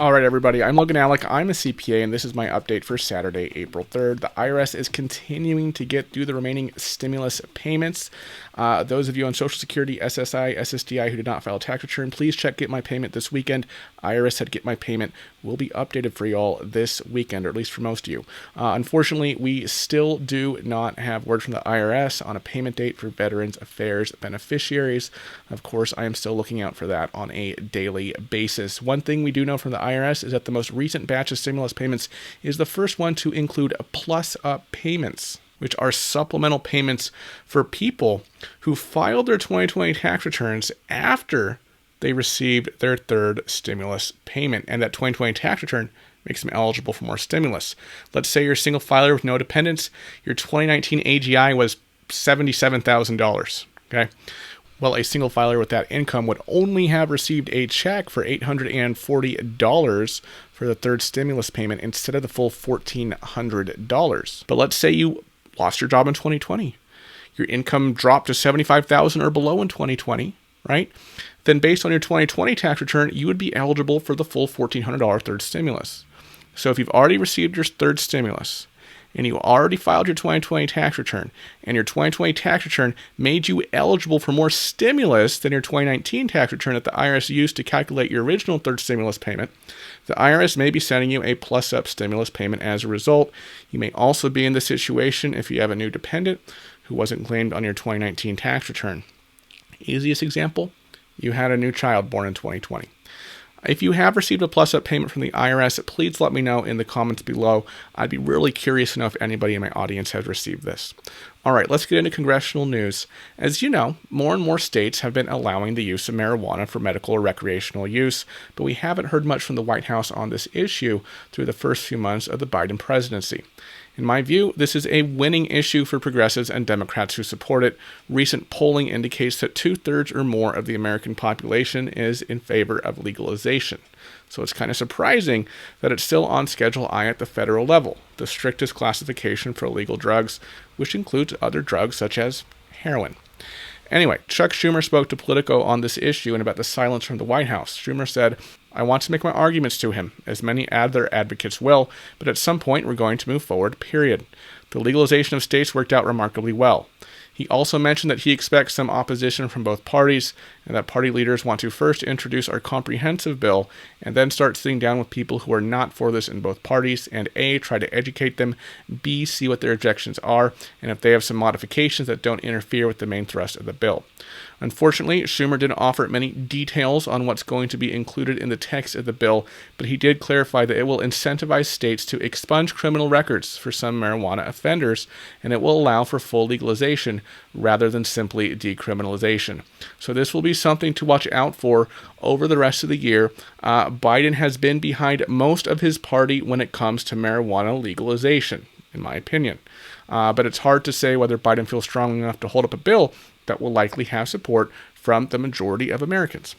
All right, everybody. I'm Logan Alec. I'm a CPA, and this is my update for Saturday, April 3rd. The IRS is continuing to get through the remaining stimulus payments. Those of you on Social Security, SSI, SSDI who did not file a tax return, please check Get My Payment this weekend. IRS said Get My Payment will be updated for you all this weekend, or at least for most of you. Unfortunately, we still do not have word from the IRS on a payment date for Veterans Affairs beneficiaries. Of course, I am still looking out for that on a daily basis. One thing we do know from the IRS is that the most recent batch of stimulus payments is the first one to include plus-up payments, which are supplemental payments for people who filed their 2020 tax returns after they received their third stimulus payment, and that 2020 tax return makes them eligible for more stimulus. Let's say you're a single filer with no dependents. Your 2019 AGI was $77,000, okay? Well, a single filer with that income would only have received a check for $840 for the third stimulus payment instead of the full $1,400. But let's say you lost your job in 2020. Your income dropped to $75,000 or below in 2020, right? Then based on your 2020 tax return, you would be eligible for the full $1,400 third stimulus. So if you've already received your third stimulus, and you already filed your 2020 tax return, and your 2020 tax return made you eligible for more stimulus than your 2019 tax return that the IRS used to calculate your original third stimulus payment, the IRS may be sending you a plus-up stimulus payment as a result. You may also be in the situation if you have a new dependent who wasn't claimed on your 2019 tax return. Easiest example, you had a new child born in 2020. If you have received a plus-up payment from the IRS, please let me know in the comments below. I'd be really curious to know if anybody in my audience has received this. All right, let's get into congressional news. As you know, more and more states have been allowing the use of marijuana for medical or recreational use, but we haven't heard much from the White House on this issue through the first few months of the Biden presidency. In my view, this is a winning issue for progressives and Democrats who support it. Recent polling indicates that 2/3 or more of the American population is in favor of legalization. So it's kind of surprising that it's still on Schedule I at the federal level, the strictest classification for illegal drugs, which includes other drugs such as heroin. Anyway, Chuck Schumer spoke to Politico on this issue and about the silence from the White House. Schumer said, "I want to make my arguments to him, as many other advocates will, but at some point we're going to move forward, period. The legalization of states worked out remarkably well." He also mentioned that he expects some opposition from both parties and that party leaders want to first introduce our comprehensive bill and then start sitting down with people who are not for this in both parties and A, try to educate them, B, see what their objections are, and if they have some modifications that don't interfere with the main thrust of the bill. Unfortunately, Schumer didn't offer many details on what's going to be included in the text of the bill, but he did clarify that it will incentivize states to expunge criminal records for some marijuana offenders, and it will allow for full legalization rather than simply decriminalization. So this will be something to watch out for over the rest of the year. Biden has been behind most of his party when it comes to marijuana legalization, in my opinion. But it's hard to say whether Biden feels strong enough to hold up a bill that will likely have support from the majority of Americans.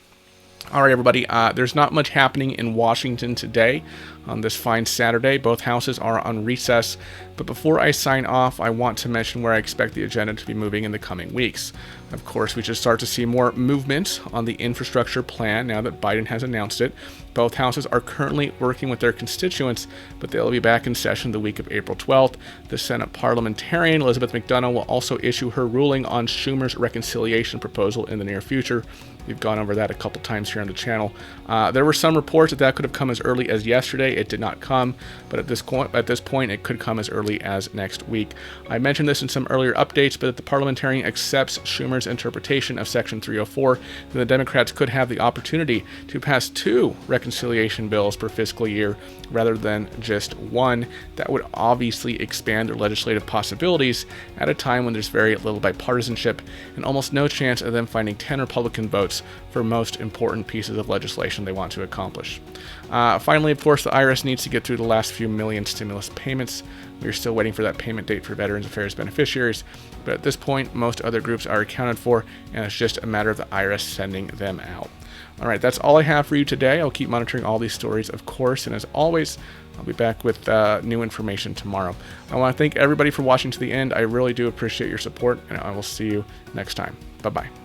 All right, everybody, there's not much happening in Washington today on this fine Saturday. Both houses are on recess. But before I sign off, I want to mention where I expect the agenda to be moving in the coming weeks. Of course, we should start to see more movement on the infrastructure plan now that Biden has announced it. Both houses are currently working with their constituents, but they'll be back in session the week of April 12th. The Senate parliamentarian, Elizabeth McDonough, will also issue her ruling on Schumer's reconciliation proposal in the near future. We've gone over that a couple times here on the channel. There were some reports that could have come as early as yesterday. It did not come, but at this point, it could come as early as next week. I mentioned this in some earlier updates, but if the parliamentarian accepts Schumer's interpretation of Section 304, then the Democrats could have the opportunity to pass 2 reconciliation bills per fiscal year rather than just one. That would obviously expand their legislative possibilities at a time when there's very little bipartisanship and almost no chance of them finding 10 Republican votes for most important pieces of legislation they want to accomplish. Finally, of course, the IRS needs to get through the last few million stimulus payments. We're still waiting for that payment date for Veterans Affairs beneficiaries, but at this point, most other groups are accounted for, and it's just a matter of the IRS sending them out. All right, that's all I have for you today. I'll keep monitoring all these stories, of course, and as always, I'll be back with new information tomorrow. I want to thank everybody for watching to the end. I really do appreciate your support, and I will see you next time. Bye-bye.